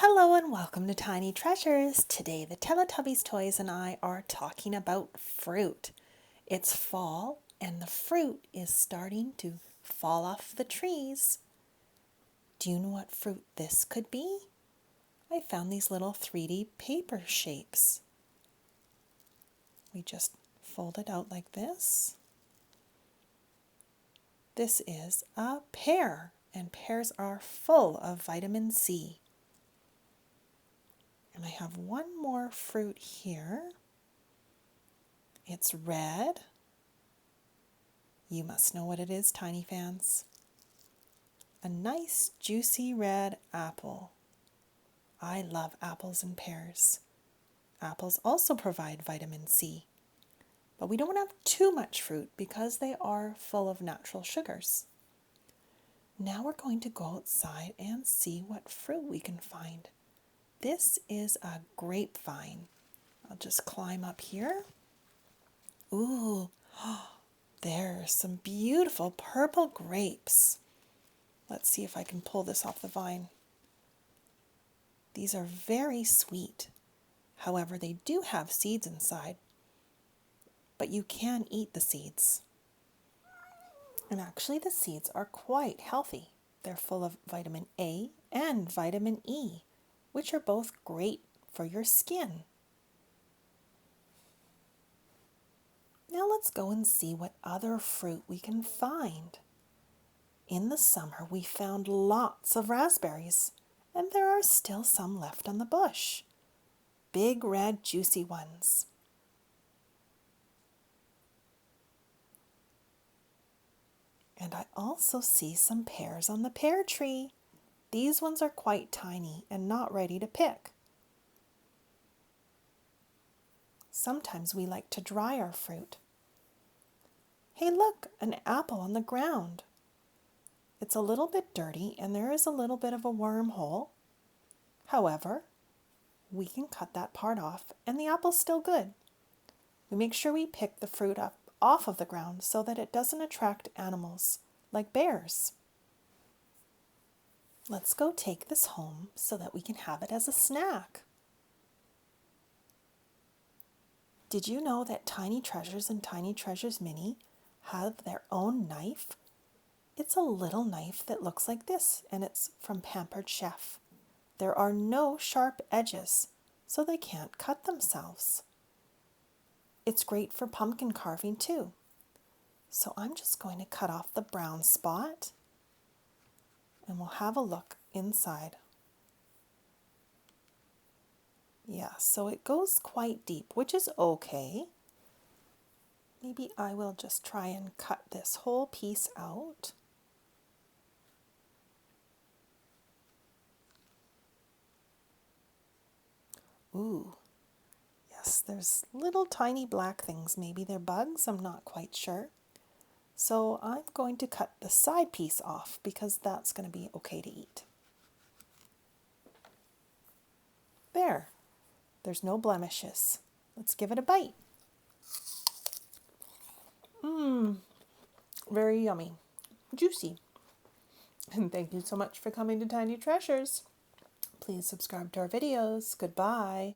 Hello and welcome to Tiny Treasures. Today the Teletubbies toys and I are talking about fruit. It's fall and the fruit is starting to fall off the trees. Do you know what fruit this could be? I found these little 3D paper shapes. We just fold it out like this. This is a pear, and pears are full of vitamin C. And I have one more fruit here. It's red. You must know what it is, tiny fans. A nice juicy red apple. I love apples and pears. Apples also provide vitamin C. But we don't have too much fruit because they are full of natural sugars. Now we're going to go outside and see what fruit we can find. This is a grapevine. I'll just climb up here. Ooh, there's some beautiful purple grapes. Let's see if I can pull this off the vine. These are very sweet. However, they do have seeds inside, but you can eat the seeds. And actually the seeds are quite healthy. They're full of vitamin A and vitamin E, which are both great for your skin. Now let's go and see what other fruit we can find. In the summer we found lots of raspberries, and there are still some left on the bush. Big red juicy ones. And I also see some pears on the pear tree. These ones are quite tiny and not ready to pick. Sometimes we like to dry our fruit. Hey look, an apple on the ground. It's a little bit dirty and there is a little bit of a wormhole. However, we can cut that part off and the apple's still good. We make sure we pick the fruit up off of the ground so that it doesn't attract animals like bears. Let's go take this home so that we can have it as a snack. Did you know that Tiny Treasures and Tiny Treasures Mini have their own knife? It's a little knife that looks like this, and it's from Pampered Chef. There are no sharp edges, so they can't cut themselves. It's great for pumpkin carving too. So I'm just going to cut off the brown spot, and we'll have a look inside. Yeah, so it goes quite deep, which is okay. Maybe I will just try and cut this whole piece out. Ooh, yes, there's little tiny black things. Maybe they're bugs, I'm not quite sure. So I'm going to cut the side piece off because that's going to be okay to eat. There's no blemishes. Let's give it a bite. Very yummy. Juicy. And thank you so much for coming to Tiny Treasures. Please subscribe to our videos. Goodbye.